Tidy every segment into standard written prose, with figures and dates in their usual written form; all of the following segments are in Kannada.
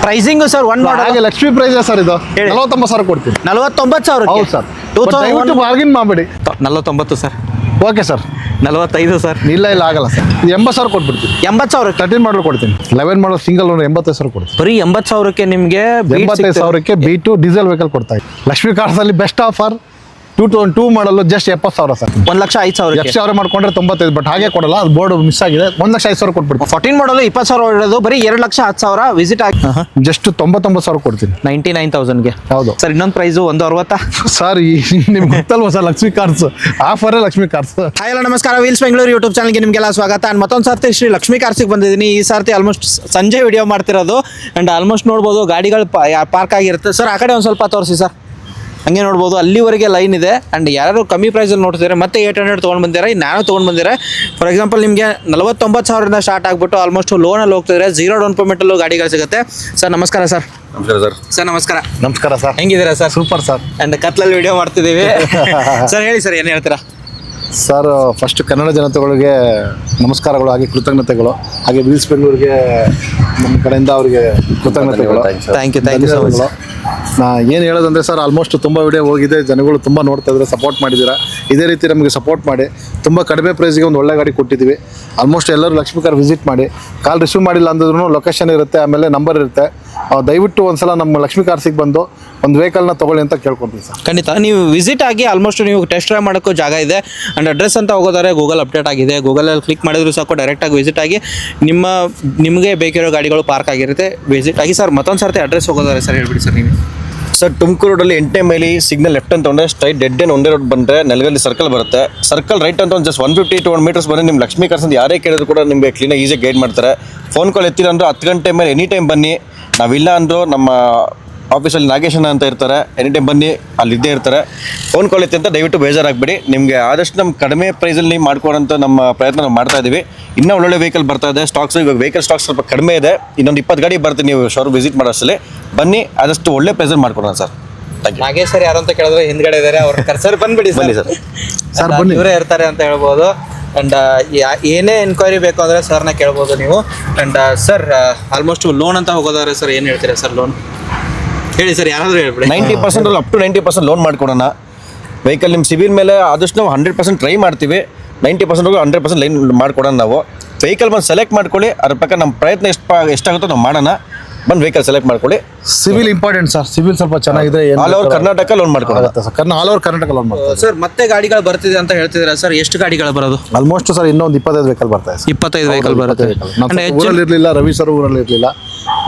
ಪ್ರೈಸಿಂಗ್ ಸರ್ ಒನ್ ಹಾಗೆ ಲಕ್ಷ್ಮಿ ಪ್ರೈಸ್ ಸರ್ ಇದು 49,000 ಕೊಡ್ತೀನಿ. 49,000. ಹೌದು ಸರ್. ದಯವಿಟ್ಟು ಬಾರ್ಗಿನ್ ಮಾಡಬೇಡಿ. 49 ಸರ್. Okay sir. 45 ಸರ್. ಇಲ್ಲ ಆಗಲ್ಲ ಸರ್. 80,000 ಕೊಟ್ಬಿಡ್ತೀನಿ. 80,000. 13 ಮಾಡಲ್ ಕೊಡ್ತೀನಿ. 11 ಮಾಡಲ್ ಸಿಂಗಲ್ ಓನರ್ 85,000 ಕೊಡ್ತೀನಿ. ಬರೀ 80,000ಕ್ಕೆ ನಿಮಗೆ 85,000ಕ್ಕೆ B2 ಡೀಸೆಲ್ ವೆಹಿಕಲ್ ಕೊಡ್ತಾ ಇದ್ದೀನಿ. ಲಕ್ಷ್ಮಿ ಕಾರ್ಸ್ ಅಲ್ಲಿ best offer 2 model just 70,000 sir. 1,05,000. FC ಮಾಡ್ಕೊಂಡ್ರೆ 95, ಬಟ್ ಹಾಗೆ ಕೊಡಲ್ಲ, ಅದು ಬೋರ್ಡ್ ಮಿಸ್ ಆಗಿದೆ. 1,05,000 ಕೊಟ್ಬಿಡ್ತೀನಿ. 14 ಮಾಡಲು 20,000 ಇರೋದು ಬರೀ 2,10,000 ವಿಸಿಟ್ ಆಗಿ ಜಸ್ಟ್ 99,000 ಕೊಡ್ತೀನಿ. 99,000ಗೆ. ಹೌದು ಸರ್. ಇನ್ನೊಂದು ಪ್ರೈಸು 160. ಸರ್ ನಿಮ್ಗೆ ಗೊತ್ತಲ್ವಾ ಸರ್, ಲಕ್ಷ್ಮಿ ಕಾರ್ಸ್ ಆಫರೇ ಲಕ್ಷ್ಮಿ ಕಾರ್ಸ್. ಹಾಯ್ ಎಲ್ಲ ನಮಸ್ಕಾರ. ವೀಲ್ಸ್ ಬೆಂಗಳೂರು ಯೂಟ್ಯೂಬ್ ಚಾನಲ್ಗೆ ನಿಮಗೆಲ್ಲ ಸ್ವಾಗತ. ಆ್ಯಂಡ್ ಮತ್ತೊಂದು ಸರ್ತಿ ಶ್ರೀ ಲಕ್ಷ್ಮಿ ಕಾರ್ಸಿಗೆ ಬಂದಿದ್ದೀನಿ. ಈ ಸರ್ತಿ ಆಲ್ಮೋಸ್ಟ್ ಸಂಜೆ ವಿಡಿಯೋ ಮಾಡ್ತಿರೋದು. ಆ್ಯಂಡ್ ಆಲ್ಮೋಸ್ಟ್ ನೋಡ್ಬೋದು ಗಾಡಿಗಳು ಪಾರ್ಕ್ ಆಗಿರುತ್ತೆ. ಸರ್ ಆ ಕಡೆ ಒಂದು ಸ್ವಲ್ಪ ತೋರಿಸಿ ಸರ್. ಹಂಗೆ ನೋಡ್ಬೋದು, ಅಲ್ಲಿವರೆಗೆ ಲೈನ್ ಇದೆ. ಆ್ಯಂಡ್ ಯಾರು ಕಮ್ಮಿ ಪ್ರೈಸಲ್ಲಿ ನೋಡ್ತಿದ್ದಾರೆ, ಮತ್ತೆ 800 ತೊಗೊಂಡು ಬಂದಿದ್ದಾರೆ, ನಾನು ತೊಗೊಂಡು ಬಂದಿದ್ದಾರೆ. ಫಾರ್ ಎಕ್ಸಾಂಪಲ್ ನಿಮಗೆ 49,000 ಸ್ಟಾರ್ಟ್ ಆಗಿಬಿಟ್ಟು ಆಲ್ಮೋಸ್ಟ್ ಲೋನಲ್ಲಿ ಹೋಗ್ತಿದ್ರೆ 0 ಡೌನ್ ಪೇಮೆಂಟಲ್ಲೂ ಗಾಡಿಗಳು ಸಿಗುತ್ತೆ. ಸರ್ ನಮಸ್ಕಾರ ಸರ್. ನಮಸ್ಕಾರ ಸರ್. ಸರ್ ನಮಸ್ಕಾರ. ನಮಸ್ಕಾರ ಸರ್. ಹೆಂಗಿದ್ದೀರಾ ಸರ್? Super sir. ಆ್ಯಂಡ್ ಕತ್ಲಲ್ಲಿ ವಿಡಿಯೋ ಮಾಡ್ತಿದ್ದೀವಿ. ಸರ್ ಹೇಳಿ ಸರ್, ಏನು ಹೇಳ್ತೀರಾ? ಸರ್ ಫಸ್ಟ್ ಕನ್ನಡ ಜನತೆಗಳಿಗೆ ನಮಸ್ಕಾರಗಳು, ಹಾಗೆ ಕೃತಜ್ಞತೆಗಳು, ಹಾಗೆ ವೀಲ್ಸ್ ಬೆಂಗಳೂರಿಗೆ ನಮ್ಮ ಕಡೆಯಿಂದ ಅವರಿಗೆ ಕೃತಜ್ಞತೆಗಳು. Thank you so much. ನಾ ಏನು ಹೇಳೋದಂದರೆ ಸರ್, ಆಲ್ಮೋಸ್ಟ್ ತುಂಬ ವಿಡಿಯೋ ಹೋಗಿದೆ, ಜನಗಳು ತುಂಬ ನೋಡ್ತಾ ಇದ್ದಾರೆ, ಸಪೋರ್ಟ್ ಮಾಡಿದ್ದೀರಾ. ಇದೇ ರೀತಿ ನಮಗೆ ಸಪೋರ್ಟ್ ಮಾಡಿ ತುಂಬ ಕಡಿಮೆ ಪ್ರೈಸ್ಗೆ ಒಂದು ಒಳ್ಳೆ ಗಾಡಿ ಕೊಟ್ಟಿದ್ದೀವಿ. ಆಲ್ಮೋಸ್ಟ್ ಎಲ್ಲರೂ ಲಕ್ಷ್ಮಿ ಕಾರ್ ವಿಸಿಟ್ ಮಾಡಿ. ಕಾಲ್ ರಿಸೀವ್ ಮಾಡಿಲ್ಲ ಅಂದ್ರೂ ಲೊಕೇಶನ್ ಇರುತ್ತೆ, ಆಮೇಲೆ ನಂಬರ್ ಇರುತ್ತೆ. ದಯವಿಟ್ಟು ಒಂದ್ಸಲ ನಮ್ಮ ಲಕ್ಷ್ಮಿ ಕಾರ್ಸಿಗೆ ಬಂದು ಒಂದು ವೆಹಿಕಲ್ನ ತೊಗೊಳ್ಳಿ ಅಂತ ಕೇಳ್ಕೊತೀವಿ ಸರ್. ಖಂಡಿತ ನೀವು ವಿಸಿಟ್ ಆಗಿ ಆಲ್ಮೋಸ್ಟ್ ನೀವು ಟೆಸ್ಟ್ ಡ್ರೈವ್ ಮಾಡೋಕ್ಕೂ ಜಾಗ ಇದೆ. ಆ್ಯಂಡ್ ಅಡ್ರೆಸ್ ಅಂತ ಹೋಗೋದಾರೆ ಗೂಗಲ್ ಅಪ್ಡೇಟ್ ಆಗಿದೆ. ಗೂಗಲಲ್ಲಿ ಕ್ಲಿಕ್ ಮಾಡಿದ್ರು ಸಾಕು ಡೈರೆಕ್ಟಾಗಿ ವಿಸಿಟ್ ಆಗಿ ನಿಮಗೆ ಬೇಕಿರೋ ಗಾಡಿಗಳು ಪಾರ್ಕ್ ಆಗಿರುತ್ತೆ. ವಿಸಿಟ್ ಆಗಿ. ಸರ್ ಮತ್ತೊಂದು ಸರ್ತಿ ಅಡ್ರೆಸ್ ಹೋಗೋದಾರೆ ಸರ್ ಹೇಳ್ಬಿಡಿ ಸರ್ ನೀವು. ಸರ್ ತುಮಕೂರು ರೋಡಲ್ಲಿ 8ನೇ ಮೈಲಿ ಸಿಗ್ನಲ್ ಲೆಫ್ಟ್ ಅಂತ ತೊಗೊಂಡ್ರೆ ಸ್ಟ್ರೈಟ್ ಡೆಡ್ ಏನು ಒಂದೇ ರೋಡ್ ಬಂದರೆ ನೆಲಗಲ್ಲಿ ಸರ್ಕಲ್ ಬರುತ್ತೆ. ಸರ್ಕಲ್ ರೈಟ್ ಅಂತ ಒಂದು ಜಸ್ಟ್ 150-200 ಮೀಟರ್ಸ್ ಬಂದರೆ ನಿಮ್ಮ ಲಕ್ಷ್ಮಿ ಕಾರ್ಸ್ ಅಂತ ಯಾರೇ ಕೇಳಿದ್ರು ಕೂಡ ನಿಮಗೆ ಕ್ಲೀನಾಗಿ ಈಸಿಯಾಗಿ ಗೈಡ್ ಮಾಡ್ತಾರೆ. ಫೋನ್ ಕಾಲ್ ಎತ್ತಿಲ್ಲ ಅಂದರೂ 10 ಗಂಟೆ ಮೇಲೆ ಎನಿ ಟೈಮ್ ಬನ್ನಿ. ನಾವಿಲ್ಲ ಅಂದರೂ ನಮ್ಮ ಆಫೀಸಲ್ಲಿ ನಾಗೇಶನ ಅಂತ ಇರ್ತಾರೆ, ಎನಿ ಟೈಮ್ ಬನ್ನಿ, ಅಲ್ಲಿ ಇದ್ದೇ ಇರ್ತಾರೆ. ಫೋನ್ ಕಾಲ್ ಎತ್ತಿ ಅಂತ ದಯವಿಟ್ಟು ಬೇಜಾರಾಗಬೇಡಿ. ನಿಮಗೆ ಆದಷ್ಟು ನಮ್ಮ ಕಡಿಮೆ ಪ್ರೈಸಲ್ಲಿ ನೀವು ಮಾಡ್ಕೊಡೋಂಥ ನಮ್ಮ ಪ್ರಯತ್ನ ನಾವು ಮಾಡ್ತಾ ಇದ್ದೀವಿ. ಇನ್ನೂ ಒಳ್ಳೊಳ್ಳೆ ವೆಹಿಕಲ್ ಬರ್ತಾ ಇದೆ. ಸ್ಟಾಕ್ಸ್ ಇವಾಗ ವೆಹಿಕಲ್ ಸ್ಟಾಕ್ಸ್ ಸ್ವಲ್ಪ ಕಡಿಮೆ ಇದೆ. ಇನ್ನೊಂದು 20 ಗಾಡಿ ಬರ್ತೀನಿ, ನೀವು ಶೋರೂಮ್ ವಿಸಿಟ್ ಮಾಡೋಷ್ಟರಲ್ಲಿ ಬನ್ನಿ, ಆದಷ್ಟು ಒಳ್ಳೆ ಪ್ರೈಸಲ್ಲಿ ಮಾಡ್ಕೊಡೋಣ sir. Thank you. Nagesh sir ಯಾರು ಅಂತ ಕೇಳಿದ್ರೆ ಹಿಂದ್ಗಡೆ ಇದ್ದಾರೆ, ಅವ್ರ ಕರ್ಸರ್ ಬಂದ್ಬಿಡಿ ಬನ್ನಿ ಸರ್. ಸರ್ ಬನ್ನಿ, ಇವರೇ ಇರ್ತಾರೆ ಅಂತ ಹೇಳ್ಬೋದು. ಆ್ಯಂಡ್ ಏನೇ ಎನ್ಕ್ವೈರಿ ಬೇಕು ಅಂದರೆ ಸರ್ನ ಕೇಳ್ಬೋದು ನೀವು. ಆ್ಯಂಡ್ ಸರ್ ಆಲ್ಮೋಸ್ಟ್ ಲೋನ್ ಅಂತ ಹೋಗೋದಾದ್ರೆ ಸರ್ ಏನು ಹೇಳ್ತೀರಾ ಸರ್? ಲೋನ್ ಹೇಳಿ ಸರ್, ಯಾರಾದರೂ ಹೇಳ್ಬಿಡಿ. 90% ಅಪ್ ಟು 90% ಲೋನ್ ಮಾಡ್ಕೊಡೋಣ. ವೆಹಿಕಲ್ ನಿಮ್ಮ ಸಿವಿಲ್ ಮೇಲೆ ಆದಷ್ಟು ನಾವು 100% ಟ್ರೈ ಮಾಡ್ತೀವಿ. 90% 100% ಲೈನ್ ಮಾಡ್ಕೊಡೋಣ. ನಾವು ವೆಹಿಕಲ್ ಬಂದು ಸೆಲೆಕ್ಟ್ ಮಾಡ್ಕೊಳ್ಳಿ, ಅದ್ರ ಪ್ರಕಾರ ನಮ್ಮ ಪ್ರಯತ್ನ ಎಷ್ಟಾಗುತ್ತೋ ನಾವು ಮಾಡೋಣ. ಬಂದು ವೆಹಿಕಲ್ ಸೆಲೆಕ್ಟ್ ಮಾಡ್ಕೊಳ್ಳಿ. Civil important sir. ಸಿವಿಲ್ ಸ್ವಲ್ಪ ಚೆನ್ನಾಗಿದೆ. ಆಲ್ ಓವರ್ ಕರ್ನಾಟಕ ಲೋನ್ ಮಾಡ್ಕೊಳ್ಳೋಣ sir. All over Karnataka loan ಮಾಡ್ಕೊಳ್ಳೋಣ ಸರ್. ಮತ್ತೆ ಗಾಡಿಗಳು ಬರ್ತಿದೆ ಅಂತ ಹೇಳ್ತಿದ್ದೀರಾ ಸರ್, ಎಷ್ಟು ಗಾಡಿಗಳು ಬರೋದು? ಆಲ್ಮೋಸ್ಟ್ ಸರ್ ಇನ್ನೊಂದು 25 ವೆಹಿಕಲ್ ಬರ್ತಾ ಇದೆ. 25 ವೆಹಿಕಲ್ ಬರುತ್ತೆ. ಊರಲ್ಲಿ ಇರಲಿಲ್ಲ, ರವಿ ಸರ್ ಊರಲ್ಲಿ ಇರಲಿಲ್ಲ,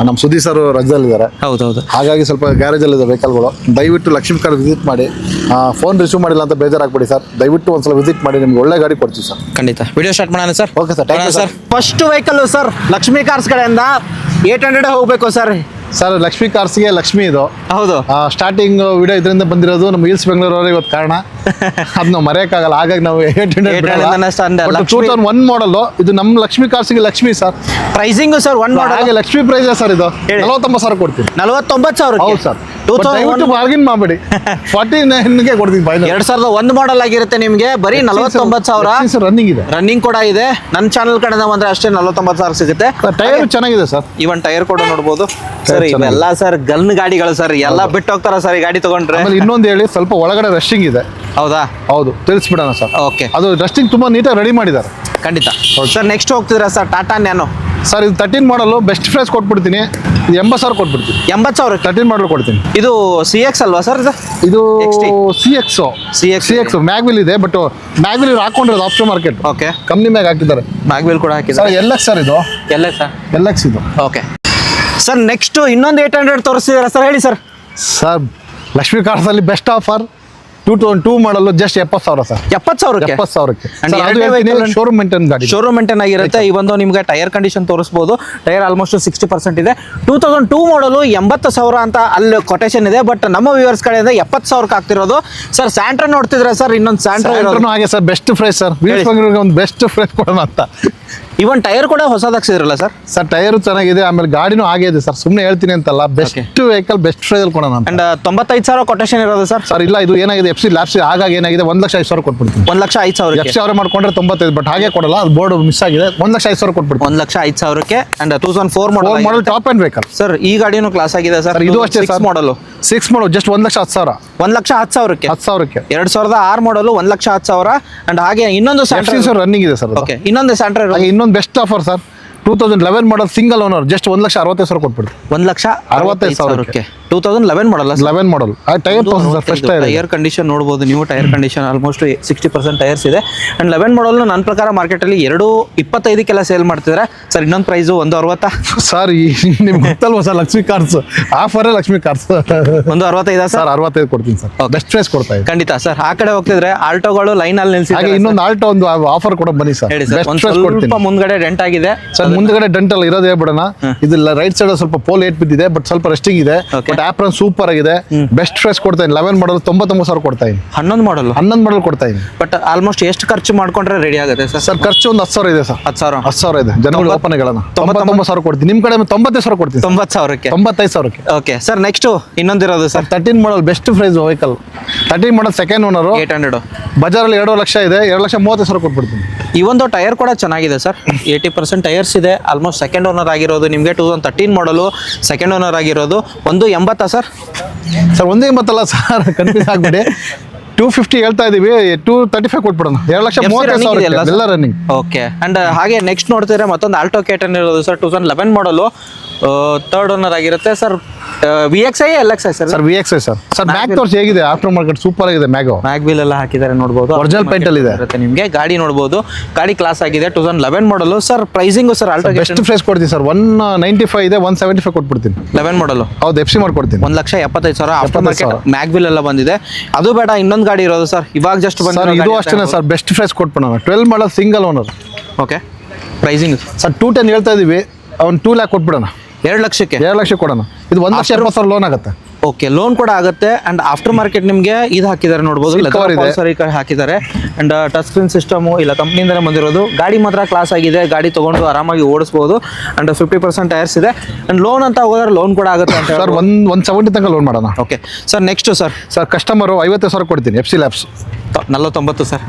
ನಮ್ಮ ಸುದೀಪ್ ಸರ್ ರಜದಲ್ಲಿದ್ದಾರೆ. ಹೌದೌದು. ಹಾಗಾಗಿ ಸ್ವಲ್ಪ ಗ್ಯಾರೇಜಲ್ಲಿದೆ ವೆಹಿಕಲ್ಗಳು. ದಯವಿಟ್ಟು ಲಕ್ಷ್ಮಿ ಕಾರ್ ವಿಸಿಟ್ ಮಾಡಿ. ಫೋನ್ ರಿಸೀವ್ ಮಾಡಿಲ್ಲ ಅಂತ ಬೇಜಾರಾಗ್ಬಿಡಿ ಸರ್. ದಯವಿಟ್ಟು ಒಂದ್ಸಲ ವಿಸಿಟ್ ಮಾಡಿ, ನಿಮ್ಗೆ ಒಳ್ಳೆ ಗಾಡಿ ಕೊಡ್ತೀವಿ ಸರ್. ಖಂಡಿತ. ವಿಡಿಯೋ ಸ್ಟಾರ್ಟ್ ಮಾಡೋಣ sir. Okay sir, thank you sir. First vehicle sir Lakshmi cars ಕಡೆಯಿಂದ 800 ಹೋಗ್ಬೇಕು ಸರ್. ಸರ್ ಲಕ್ಷ್ಮಿ ಕಾರ್ಸ್ಗೆ ಲಕ್ಷ್ಮಿ ಇದು. ಹೌದು. ಸ್ಟಾರ್ಟಿಂಗ್ ವಿಡಿಯೋ ಇದರಿಂದ ಬಂದಿರೋದು. ನಮ್ಮ ವೀಲ್ಸ್ ಬೆಂಗಳೂರವ್ರಿಗೆ ಇವತ್ತು ಕಾರಣ, ಅದು ನಾವು ಮರೆಯೋಕ್ಕಾಗಲ್ಲ. ಹಾಗಾಗಿ ನಾವು 2001 ಮಾಡಲು ಇದು ನಮ್ಮ ಲಕ್ಷ್ಮಿ ಕಾರ್ಸ್ಗೆ Lakshmi sir. Pricing sir one model ಹಾಗೆ ಲಕ್ಷ್ಮಿ ಪ್ರೈಸ್ ಸರ್. ಇದು 49,000 ಕೊಡ್ತೀನಿ. 49,000. ಹೌದು ಸರ್. ದಯವಿಟ್ಟು ಬಾರ್ಗಿನ್ ಮಾಡಬೇಡಿ. 49ಗೆ ಕೊಡ್ತೀನಿ. 2001 ಮಾಡಲ್ ಆಗಿರುತ್ತೆ ನಿಮಗೆ. ಬರೀ 49,000 ರನ್ನಿಂಗ್ ಇದೆ. ರನ್ನಿಂಗ್ ಕೂಡ ಇದೆ. ನನ್ನ ಚಾನಲ್ ಕಡೆಯಿಂದ ಬಂದ್ರೆ ಅಷ್ಟೇ 49,000 ಸಿಗುತ್ತೆ. ಟೈರ್ ಚೆನ್ನಾಗಿದೆ ಸರ್. ಇವನ್ ಟೈರ್ ಕೂಡ ನೋಡ್ಬೋದು ಸರ್. ಇವೆಲ್ಲ ಸರ್ ಗನ್ ಗಾಡಿಗಳು ಸರ್. ಎಲ್ಲ ಬಿಟ್ಟು ಹೋಗ್ತಾರ ಸರ್ ಈ ಗಾಡಿ ತಗೊಂಡ್ರೆ. ಇನ್ನೊಂದು ಹೇಳಿ, ಸ್ವಲ್ಪ ಒಳಗಡೆ ರಶ್ಟಿಂಗ್ ಇದೆ. ಹೌದಾ? ಹೌದು, ತಿಳಿಸ್ಬಿಡೋಣ ಸರ್. ಓಕೆ. ಅದು ರಸ್ಟಿಂಗ್ ತುಂಬಾ ನೀಟಾಗಿ ರೆಡಿ ಮಾಡಿದ್ದಾರೆ. ಖಂಡಿತ ಸರ್. ನೆಕ್ಸ್ಟ್ ಹೋಗ್ತಿದ್ರ ಸರ್ ಟಾಟಾ ನ್ಯಾನೋ ಸರ್. ಇದು 13 ಮಾಡಲು ಬೆಸ್ಟ್ ಪ್ರೈಸ್ ಕೊಟ್ಬಿಡ್ತೀನಿ. ಇದು 80,000 ಕೊಟ್ಬಿಡ್ತೀನಿ. 80,000 13 ಮಾಡಲ್ ಕೊಡ್ತೀನಿ. ಇದು CX ಅಲ್ವಾ ಸರ್? ಇದು CX ಮ್ಯಾಗ್ವಿಲ್ ಇದೆ, ಬಟ್ ಮ್ಯಾಗ್ವಿಲ್ ಹಾಕೊಂಡಿರೋದು aftermarket. Okay. Company mag ಹಾಕಿದ್ದಾರೆ. ಮ್ಯಾಗ್ವಿಲ್ ಕೂಡ ಹಾಕಿದ್ದಾರೆ. LX sir. ಇದು LX ಇದು. Okay sir. ನೆಕ್ಸ್ಟ್ ಇನ್ನೊಂದು 800 ತೋರಿಸ್ತಿದ್ದೀರಾ ಸರ್, ಹೇಳಿ ಸರ್. ಸರ್ ಲಕ್ಷ್ಮಿ ಕಾರ್ಸ್ ಅಲ್ಲಿ best offer 2 model just 70,000 sir. 70,000ಕ್ಕೆ ಶೋರೂಮ್ ಮೇಂಟೈನ್ ಗಾಡಿ. ಶೋರೂಮ್ ಮೇಂಟೈನ್ ಆಗಿರುತ್ತೆ. ಈ ಒಂದು ನಿಮ್ಗೆ ಟೈರ್ ಕಂಡೀಷನ್ ತೋರಿಸ್ಬೋದು. ಟೈರ್ ಆಲ್ಮೋಸ್ಟ್ 60% ಇದೆ. 2002 ಮಾಡಲು 80,000 ಅಂತ ಅಲ್ಲಿ ಕೊಟೇಶನ್ ಇದೆ. ಬಟ್ ನಮ್ಮ ವ್ಯೂವರ್ಸ್ ಕಡೆಯಿಂದ 70,000ಕ್ಕೆ ಆಗ್ತಿರೋದು ಸರ್. ಸ್ಯಾಂಟ್ರಾ ನೋಡ್ತಿದ್ರೆ ಸರ್, ಇನ್ನೊಂದು ಸ್ಯಾಂಟ್ರಾ ಹಾಗೆ ಸರ್. Best price sir. ಒಂದು ಬೆಸ್ಟ್ ಪ್ರೈಸ್ ಕೊಡೋಣ ಅಂತ ಇವನ್ ಟೈರ್ ಕೂಡ ಹೊಸದಾಗ್ಸಿದ್ರಲ್ಲ ಸರ್. ಸರ್ ಟೈರು ಚೆನ್ನಾಗಿದೆ, ಆಮೇಲೆ ಗಾಡಿನೂ ಹಾಗೆ ಇದೆ ಸರ್. ಸುಮ್ಮನೆ ಹೇಳ್ತೀನಿ ಅಂತಲ್ಲ, ಬೆಸ್ಟ್ ವೆಹಿಕಲ್ ಬೆಸ್ಟ್ ಪ್ರೈಸಲ್ಲಿ ಕೊಡೋಣ ಅಂತ. ಅಂಡ್ 95,000 ಕೊಟೇಶನ್ ಇರೋದು ಸರ್. ಸರ್ ಇಲ್ಲ, ಇದು ಏನಾಗಿದೆ FC ಲ್ಯಾಪ್ಸ್ ಹಾಗಾಗಿ ಏನಾಗಿದೆ 1,05,000 ಕೊಟ್ಬಿಡ್ತೀನಿ. 1,05,000 FC ಅವರೇ ಮಾಡ್ಕೊಂಡ್ರೆ 95, ಬಟ್ ಹಾಗೆ ಕೊಡಲ್ಲ, ಅದು ಬೋರ್ಡ್ ಮಿಸ್ ಆಗಿದೆ. 1,05,000 ಕೊಟ್ಬಿಡ್ತೀನಿ. 1,05,000 and 2004 model model top end vehicle sir. ಈ ಗಾಡಿನೂ ಕ್ಲಾಸ್ ಆಗಿದೆ ಸರ್. ಇದು ಅಷ್ಟೇ ಸರ್, ಮಾಡಲು 6 ಮಾಡಲ್ ಜಸ್ಟ್ 1,10,000. 1,10,000 10,000ಕ್ಕೆ 2006 ಮಾಡಲು 1,10,000 ಅಂಡ್ ಹಾಗೆ ಇನ್ನೊಂದು ರನ್ನಿಂಗ್ ಇದೆ ಸರ್. ಓಕೆ, ಇನ್ನೊಂದು ಸ್ಯಾಂಟ್ರಾ ಹಾಗೆ ಇನ್ನೊಂದು best offer sir, 2011 model single owner just 1,60,000 ಕೊಟ್ಬಿಡ್ತೀನಿ. 1,60,000 2011 ಮಾಡಲ್ಲ. 11 model tyre sir, fresh tyre. Tyre condition ನೋಡಬಹುದು ನೀವು. ಟೈರ್ ಕಂಡೀಷನ್ ಆಲ್ಮೋಸ್ಟ್ 60% ಟೈರ್ಸ್ ಇದೆ. ಅಂಡ್ 11 ಮಾಡಲ್ ನನ್ನ ಪ್ರಕಾರ ಮಾರ್ಕೆಟ್ ಅಲ್ಲಿ 225 ಸೇಲ್ ಮಾಡ್ತಿದ್ದಾರೆ ಸರ್. ಇನ್ನೊಂದು ಪ್ರೈಸ್ 160 ಸರ್. ನಿಮ್ಗೆ ಗೊತ್ತಲ್ವಾ ಸರ್, ಲಕ್ಷ್ಮಿ ಕಾರ್ಸ್ ಆಫರೇ ಲಕ್ಷ್ಮಿ ಕಾರ್ಸ್. 165 ಸರ್ 65 ಕೊಡ್ತೀನಿ ಸರ್. ಬೆಸ್ಟ್ ಪ್ರೈಸ್ ಕೊಡ್ತಾ ಇದ್ದೀನಿ. ಖಂಡಿತ ಸರ್. ಆ ಕಡೆ ಹೋಗ್ತಿದ್ರೆ ಆಲ್ಟೋಗಳು ಲೈನ್ ಅಲ್ಲಿ ನಿಲ್ಸಿ. ಹಾಗೆ ಇನ್ನೊಂದು ಆಲ್ಟೋ ಒಂದು ಆಫರ್ ಕೂಡ ಬನ್ನಿ ಸರ್. ಬೆಸ್ಟ್ ಪ್ರೈಸ್ ಕೊಡ್ತೀನಿ. ಸ್ವಲ್ಪ ಮುಂದ್ಗಡೆ ಡೆಂಟ್ ಆಗಿದೆ ಸರ್. ಮುಂದ್ಗಡೆ ಡೆಂಟ್ ಅಲ್ಲಿ ಇರೋದೇ ಬಿಡೋಣ. ಇದು ರೈಟ್ ಸೈಡ್ ಸ್ವಲ್ಪ ಪೋಲ್ ಏಟ್ ಬಿದ್ದಿದೆ, ಬಟ್ ಸ್ವಲ್ಪ ರೆಸ್ಟಿಂಗ್ ಇದೆ. ಬಟ್ ಆಪ್ರನ್ ಸೂಪರ್ ಆಗಿದೆ. ಬೆಸ್ಟ್ ಪ್ರೈಸ್ ಕೊಡ್ತಾ ಇದ್ದೀನಿ. 11 ಮಾಡಲ್ 99,000 ಕೊಡ್ತಾ ಇದ್ದೀನಿ. 11 ಮಾಡಲ್ ಕೊಡ್ತಾ ಇದ್ದೀನಿ. ಬಟ್ ಆಲ್ಮೋಸ್ಟ್ ಎಷ್ಟು ಖರ್ಚು ಮಾಡ್ಕೊಂಡ್ರೆ ರೆಡಿ ಆಗುತ್ತೆ ಸರ್? ಸರ್ ಖರ್ಚು ಒಂದು 10,000 ಇದೆ ಸರ್. 10,000 ಇದೆ. ಜನಗಳು ಓಪನ್ ಹೇಳೋಣ 99,000 ಕೊಡ್ತೀನಿ. ನಿಮ್ ಕಡೆ 95,000 ಕೊಡ್ತೀನಿ. 90,000 95,000. Okay sir. ನೆಕ್ಸ್ಟ್ ಇನ್ನೊಂದಿರೋದು sir 13 model best price vehicle. 13 model second owner 800 ಬಜಾರಲ್ಲಿ 2 ಲಕ್ಷ ಇದೆ. 2,30,000 ಕೊಟ್ಬಿಡ್ತೀನಿ. ಈ ಒಂದು ಟೈರ್ ಕೂಡ ಚೆನ್ನಾಗಿದೆ ಸರ್. 80% ಟೈರ್ಸ್ ಇದೆ. ಆಲ್ಮೋಸ್ಟ್ ಸೆಕೆಂಡ್ ಓನರ್ ಆಗಿರೋದು ನಿಮಗೆ 2013 ಮಾಡಲು ಸೆಕೆಂಡ್ ಓನರ್ ಆಗಿರೋದು. 180 ಸರ್. ಸರ್ 180 ಸರ್, ಕನ್ಫ್ಯೂಸ್ ಆಗ್ಬಿಡಿ. 250 ಹೇಳ್ತಾ ಇದೀವಿ, 235 ಕೊಟ್ಬಿಡೋಣ. 2,30,000 ಎಲ್ಲ ರನ್ನಿಂಗ್. ಓಕೆ. ಅಂಡ್ ಹಾಗೆ ನೆಕ್ಸ್ಟ್ ನೋಡ್ತಿದ್ರೆ ಮತ್ತೊಂದು ಆಲ್ಟೋ ಕೇಟನ್ ಇರೋದು ಸರ್. 2011 ಮಾಡಲು ಥರ್ಡ್ ಓನರ್ ಆಗಿರುತ್ತೆ sir. VXI LXI sir. Sir VXI sir. Sir mag ತೋರ್ಸಿ ಹೇಗಿದೆ, ಆಫ್ಟರ್ ಮಾರ್ಕೆಟ್ ಸೂಪರ್ ಆಗಿದೆ. ಮ್ಯಾಗ್ ವೀಲ್ ಎಲ್ಲ ಹಾಕಿದ್ದಾರೆ ನೋಡಬಹುದು. ಒರಿಜಿನಲ್ ಪೇಂಟ್ ಅಲ್ಲಿ ಇದೆ ನಿಮಗೆ. ಗಾಡಿ ನೋಡಬಹುದು, ಗಾಡಿ ಕ್ಲಾಸ್ ಆಗಿದೆ. 2011 ಮಾಡಲು sir. Pricing sir Alto best price ಕೊಡ್ತೀನಿ ಸರ್. 195 ಇದೆ, 175 ಕೊಟ್ಬಿಡ್ತೀನಿ. 11 ಮಾಡಲು ಹೌದು, FC ಮಾಡ್ಕೊಡ್ತೀನಿ. 1,75,000 ಆಫ್ಟರ್ ಮಾರ್ಕೆಟ್ ಮ್ಯಾಗ್ ವೀಲ್ ಎಲ್ಲ ಬಂದಿದೆ. ಅದು ಬೇಡ, ಇನ್ನೊಂದು ಗಾಡಿ ಇರೋದು ಸರ್. ಇವಾಗ ಜಸ್ಟ್ ಬಂದಿದೆ. ಇದು ಅಷ್ಟೇ ಸರ್, ಬೆಸ್ಟ್ ಪ್ರೈಸ್ ಕೊಟ್ಬಿಡೋಣ. 12 model single owner. Okay. Pricing sir 210 ಹೇಳ್ತಾ ಇದೀವಿ, ಅವ್ನು 2 ಲ್ಯಾಕ್ ಕೊಟ್ಬಿಡೋಣ. 2 ಲಕ್ಷಕ್ಕೆ 2 ಲಕ್ಷ ಕೊಡೋಣ. ಇದು 1,70,000 ಲೋನ್ ಆಗುತ್ತೆ. ಓಕೆ, ಲೋನ್ ಕೂಡ ಆಗುತ್ತೆ. ಅಂಡ್ ಆಫ್ಟರ್ ಮಾರ್ಕೆಟ್ ನಿಮಗೆ ಇದು ಹಾಕಿದ್ದಾರೆ ನೋಡಬಹುದು, ಹಾಕಿದ್ದಾರೆ. ಅಂಡ್ ಟಚ್ ಸ್ಕ್ರೀನ್ ಸಿಸ್ಟಮ್ ಇಲ್ಲ ಕಂಪ್ನಿಯಿಂದಲೇ ಬಂದಿರೋದು. ಗಾಡಿ ಮಾತ್ರ ಕ್ಲಾಸ್ ಆಗಿದೆ. ಗಾಡಿ ತಗೊಂಡು ಆರಾಮಾಗಿ ಓಡಿಸಬಹುದು. ಅಂಡ್ 50% ಟೈರ್ಸ್ ಇದೆ. ಅಂಡ್ ಲೋನ್ ಅಂತ ಹೋದ್ರೆ ಲೋನ್ ಕೂಡ ಆಗುತ್ತೆ ಅಂತ ಸರ್. 170 ತನಕ ಲೋನ್ ಮಾಡೋಣ. Okay sir. Next sir customer 50,000 ಕೊಡ್ತೀನಿ. FC labs 49 sir.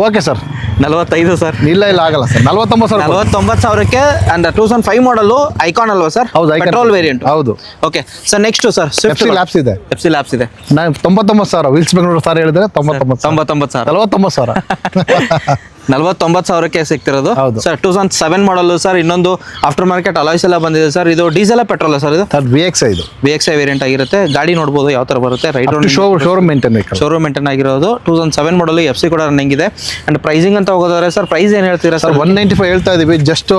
Okay sir. 45 sir. ಇಲ್ಲ ಆಗಲ್ಲ ಸರ್. 49,000 ಅಂಡ್ 2005 ಮಾಡಲು ಐಕಾನ್ ಅಲ್ವಾ ಸರ್? ಹೌದು, ಪೆಟ್ರೋಲ್ ವೇರಿಯಂಟ್. ಹೌದು. Okay sir. Next sir FC labs ಇದೆ. FC ಲ್ಯಾಬ್ಸ್ ಇದೆ. 99,000 ವೀಲ್ಸ್ ಬೆಂಗಳೂರು ಸರ್ ಹೇಳಿದ್ರೆ 99,000 49,000 49,000 ಸಿಗ್ತಿರೋದು ಸರ್. 2007 ಮಾಡಲು ಸರ್. ಇನ್ನೊಂದು ಆಫ್ಟರ್ ಮಾರ್ಕೆಟ್ ಅಲಾಯ್ಸ್ ಎಲ್ಲ ಬಂದಿದೆ ಸರ್. ಇದು ಡೀಸೆಲ್ ಪೆಟ್ರೋಲ್ ಸರ್? ಇದು VXI. ಇದು VXI ವೇರಿಯಂಟ್ ಆಗಿರುತ್ತೆ. ಗಾಡಿ ನೋಡಬಹುದು ಯಾವ ತರ ಬರುತ್ತೆ. ರೈಟ್ ಶೋರೂಮ್ ಮೇಂಟೈನ್ ಆಗಿರೋದು. 2007 ಮಾಡಲು FC ಕೂಡ ರನ್ನಿಂಗ್ ಇದೆ. ಅಂಡ್ ಪ್ರೈಸಿಂಗ್ ಅಂತ ಹೋಗೋದಾದ್ರೆ ಸರ್, ಪ್ರೈಸ್ ಏನ್ ಹೇಳ್ತೀರಾ ಸರ್? 195 ಹೇಳ್ತಾ ಇದೀವಿ. ಜಸ್ಟ್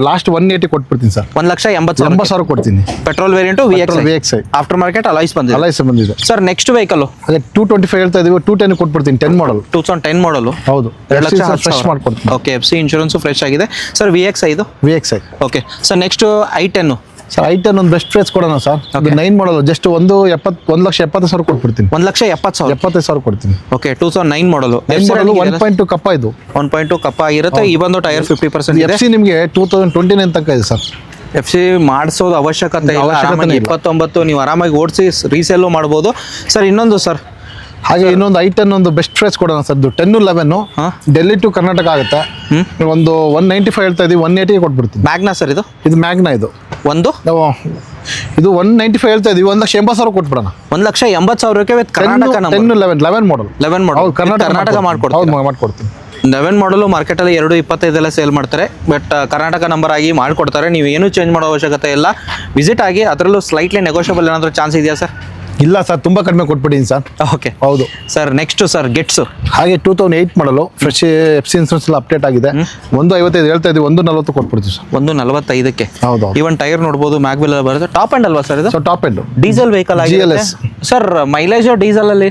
ಲಾಸ್ಟ್ 180 ಕೊಟ್ಬಿಡ್ತೀನಿ ಸರ್. 1,80,000 ಕೊಡ್ತೀನಿ. Petrol variant VXI. After market alloys ಬಂದಿದೆ ಸರ್. ನೆಕ್ಸ್ಟ್ ವೆಹಿಕಲ್ ಅದೇ 225 ಹೇಳ್ತಾ ಇದೀವಿ. 210 ಕೊಟ್ಬಿಡ್ತೀನಿ. 10 ಮಾಡಲ್ 2010 ಮಾಡಲು. ಹೌದು, 2 ಲಕ್ಷ ಫ್ರೆಶ್ ಮಾಡ್ಕೊಡ್ತೀನಿ. ಓಕೆ. FC ಇನ್ಶೂರೆನ್ಸ್ ಫ್ರೆಶ್ ಆಗಿದೆ ಸರ್. VXI ಇದು. Okay sir. Next I10 sir. I10 ಒಂದು ಬೆಸ್ಟ್ ಪ್ರೈಸ್ ಕೊಡೋಣ ಸರ್. 9 ಮಾಡಲ್ ಜಸ್ಟ್ 1,70,000 ಕೊಟ್ಬಿಡ್ತೀನಿ. 1,70,000 75,000 ಕೊಡ್ತೀನಿ. ಓಕೆ. 2009 ಮಾಡಲು. 1.2 ಕಪ್ಪ ಇದು. 1.2 ಕಪ್ಪ ಆಗಿರುತ್ತೆ. ಈ ಒಂದು ಟೈರ್ 50% ಇದೆ. FC ನಿಮಗೆ 2029 ತನಕ ಇದೆ ಸರ್. FC ಮಾಡಿಸೋದು ಅವಶ್ಯಕತೆ ಇಲ್ಲ. 29 ನೀವು ಆರಾಮಾಗಿ ಓಡಿಸಿ ರೀಸೇಲ್ ಮಾಡ್ಬೋದು ಸರ್. ಇನ್ನೊಂದು ಸರ್ ಹಾಗೆ ಇನ್ನೊಂದು I10 ಒಂದು ಬೆಸ್ಟ್ ಪ್ರೈಸ್ ಕೊಡೋಣ ಸರ್. 10-11 ಡೆಲ್ಲಿ ಟು ಕರ್ನಾಟಕ ಆಗುತ್ತೆ. ಒಂದು 195 ಹೇಳ್ತಾ ಇದೀವಿ. 180 ಕೊಟ್ಬಿಡ್ತೀನಿ. Magna sir. ಇದು ಮ್ಯಾಗ್ನಾ. ಇದು ಇದು 195 ಹೇಳ್ತಾ ಇದೀವಿ. 1,80,000 ಕೊಟ್ಬಿಡೋಣ. 1,80,000 ವಿತ್ ಕರ್ನಾಟಕ. 11 ಮಾಡಲ್ ಕರ್ನಾಟಕ ಮಾಡ್ಕೊಡ್ತೀನಿ. 11 ಮಾಡಲು ಮಾರ್ಕೆಟಲ್ಲಿ 225 ಸೇಲ್ ಮಾಡ್ತಾರೆ. ಬಟ್ ಕರ್ನಾಟಕ ನಂಬರ್ ಆಗಿ ಮಾಡ್ಕೊಡ್ತಾರೆ. ನೀವು ಏನು ಚೇಂಜ್ ಮಾಡೋ ಅವಶ್ಯಕತೆ ಇಲ್ಲ. ವಿಸಿಟ್ ಆಗಿ. ಅದರಲ್ಲೂ ಸ್ಲೈಟ್ಲಿ ನೆಗೋಷಿಯಬಲ್ ಏನಾದರೂ ಚಾನ್ಸ್ ಇದೆಯಾ ಸರ್? ಇಲ್ಲ ಸರ್, ತುಂಬಾ ಕಡಿಮೆ ಕೊಟ್ಬಿಟ್ಟಿದ್ದೀನಿ ಸರ್. ಓಕೆ. ಹೌದು ಸರ್. Next sir gets. ಹಾಗೆ 2008 ಮಾಡಲು ಫ್ರೆಶ್ FC ಇನ್ಸೂರೆನ್ಸ್ ಎಲ್ಲ ಅಪ್ಡೇಟ್ ಆಗಿದೆ. 155 ಹೇಳ್ತಾ ಇದೀವಿ. 140 ಕೊಟ್ಬಿಡ್ತೀವಿ ಸರ್. 145ಕ್ಕೆ. ಹೌದು. ಇವನ್ ಟೈರ್ ನೋಡಬಹುದು. ಮ್ಯಾಗ್ ವೀಲ್ ಬರುತ್ತೆ. ಟಾಪ್ ಎಂಡ್ ಅಲ್ವಾ ಸರ್? ಇದು ಟಾಪ್ ಎಂಡ್ ಡೀಸೆಲ್ ವೆಹಿಕಲ್ ಆಗಿದೆ ಸರ್. ಮೈಲೇಜ್ ಡೀಸೆಲ್ ಅಲ್ಲಿ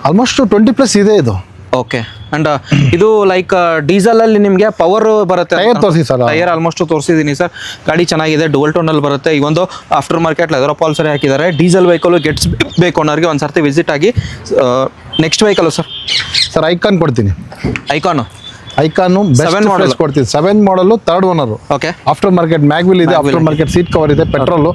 ಆಲ್ಮೋಸ್ಟ್ 20+ ಇದೆ ಇದು. ಓಕೆ. ಅಂಡ್ ಇದು ಲೈಕ್ ಡೀಸೆಲ್ ಅಲ್ಲಿ ನಿಮಗೆ ಪವರ್ ಬರುತ್ತೆ. ಟೈರ್ ಆಲ್ಮೋಸ್ಟ್ ತೋರಿಸಿದೀನಿ ಸರ್. ಗಾಡಿ ಚೆನ್ನಾಗಿದೆ. ಡುವಲ್ ಟೋನ್ ಅಲ್ಲಿ ಬರುತ್ತೆ. ಈ ಒಂದು ಆಫ್ಟರ್ ಮಾರ್ಕೆಟ್ ಲೆದರ್ ಪಾಲ್ಸರಿ ಹಾಕಿದ್ದಾರೆ. ಡೀಸೆಲ್ ವೆಹಿಕಲ್ ಗೆಟ್ಸ್ ಬೇಕು ಅನ್ನೋರಿಗೆ ಒಂದ್ಸರ್ತಿ ವಿಸಿಟ್ ಆಗಿ. Next vehicle sir. ಐಕಾನ್ ಕೊಡ್ತೀನಿ. ಐಕಾನು ಬೆಸ್ಟ್ ಪ್ರೈಸ್ ಕೊಡ್ತೀವಿ. 7 ಮಾಡಲ್ 3rd owner. Okay, after market mag wheel ಇದೆ, ಆಫ್ಟರ್ ಮಾರ್ಕೆಟ್ ಸೀಟ್ ಕವರ್ ಇದೆ, ಪೆಟ್ರೋಲ್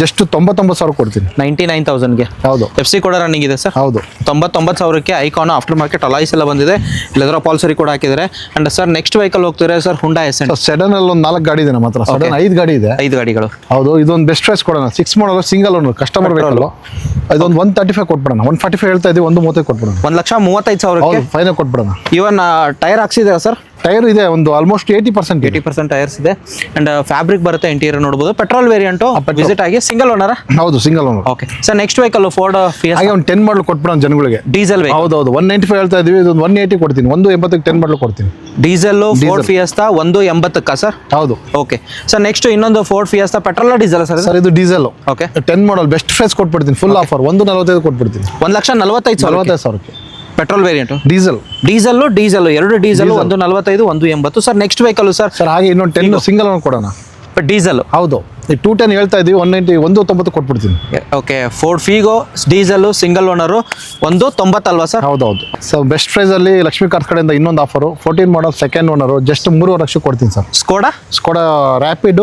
ಜಸ್ಟ್ 99,000 ಕೊಡ್ತೀನಿ. 99,000ಗೆ ಹೌದು, FC ಕೂಡ ರನ್ನಿಂಗ್ ಇದೆ ಸರ್. ಹೌದು. 99,000ಕ್ಕೆ ಐಕಾನ್ ಆಫ್ಟರ್ ಮಾರ್ಕೆಟ್ ಅಲಾಯ್ಸ್ ಎಲ್ಲ ಬಂದಿದೆ, ಲೆದರ್ ಪಾಲ್ಸರಿ ಕೂಡ ಹಾಕಿದ್ದಾರೆ. ಅಂಡ್ ಸರ್ ನೆಕ್ಸ್ಟ್ ವೆಹಿಕಲ್ ಹೋಗ್ತಿದ್ರೆ ಸರ್ ಹುಂಡಾ ಎಸೆಂಟ್. ಸೆಡನ್ ಅಲ್ಲಿ ಒಂದು 4 ಗಾಡಿ ಇದೆ ನಮ್ಮ ಹತ್ರ. ಸಡನ್ 5 ಗಾಡಿ ಇದೆ. 5 ಗಾಡಿಗಳು. ಹೌದು, ಇದೊಂದು ಬೆಸ್ಟ್ ಪ್ರೈಸ್ ಕೊಡೋಣ. 6 ಮಾಡಲ್ ಸಿಂಗಲ್ ಓನರ್ ಕಸ್ಟಮರ್ ವೆಹಿಕಲ್. ಇದೊಂದು 135 ಕೊಟ್ಬಿಡೋಣ. 145 ಹೇಳ್ತಾ ಇದೀವಿ, 130 ಕೊಟ್ಬಿಡೋಣ. 1,35,000ಕ್ಕೆ ಫೈನಲ್ ಕೊಟ್ಬಿಡೋಣ. ಇವನ್ ಟೈರ್ ಹಾಕ್ಸಿದ್ದೀರಾ ಸರ್? ಟೈರ್ ಇದೆ ಒಂದು ಆಲ್ಮೋಸ್ಟ್ 80% ಟೈರ್ಸ್ ಇದೆ. ಅಂಡ್ ಫ್ಯಾಬ್ರಿಕ್ ಬರುತ್ತೆ, ಇಂಟೀರಿಯರ್ ನೋಡಬಹುದು. ಪೆಟ್ರೋಲ್ ವೇರಿಯಂಟ್ ವಿಸಿಟ್ ಆಗಿ ಸಿಂಗಲ್ ಓನರ್. ಹೌದು, single owner. Okay sir, next vehicle Ford fiesta. ಹಾಗೆ ಒಂದು 10 ಮಾಡಲ್ ಕೊಟ್ಬಿಡೋಣ ಜನಗಳಿಗೆ. Diesel vehicle. ಹೌದು, 195 ಹೇಳ್ತಾ ಇದೀವಿ, ಇದೊಂದು 180 ಕೊಡ್ತೀನಿ. 180ಕ್ಕೆ 10 ಮಾಡಲ್ ಕೊಡ್ತೀನಿ. ಡೀಸೆಲ್ ಫೋರ್ಡ್ ಫಿಯೆಸ್ಟಾ 180ಕ್ಕ ಸರ್? ಹೌದು. ಓಕೆ ಸರ್, ನೆಕ್ಸ್ಟ್ ಇನ್ನೊಂದು Ford Fiesta petrol diesel sir? Sir ಇದು diesel. Okay, 10 model best price ಕೊಟ್ಬಿಡ್ತೀನಿ. ಫುಲ್ ಆಫರ್ 145 ಕೊಟ್ಬಿಡ್ತೀನಿ. 1,45,000 petrol variant. Diesel 2 diesel 145 180. Sir next vehicle sir? Sir ಹಾಗೆ ಇನ್ನೊಂದು 10 ಸಿಂಗಲ್ ಓನರ್ ಕೊಡೋಣ. ಡೀಸೆಲ್. ಹೌದು, 210 ಹೇಳ್ತಾ ಇದೀವಿ, 190 190 ಕೊಟ್ಬಿಡ್ತೀನಿ. Okay, Ford Figo diesel single owner 190 ಅಲ್ವಾ ಸರ್? ಹೌದೌದು. ಸೊ ಬೆಸ್ಟ್ ಪ್ರೈಸ್ ಅಲ್ಲಿ ಲಕ್ಷ್ಮೀ ಕಾರ್ಸ್ ಕಡೆಯಿಂದ ಇನ್ನೊಂದು offer 14 model second owner just 3.5 lakh ಕೊಡ್ತೀನಿ sir. Skoda Rapid,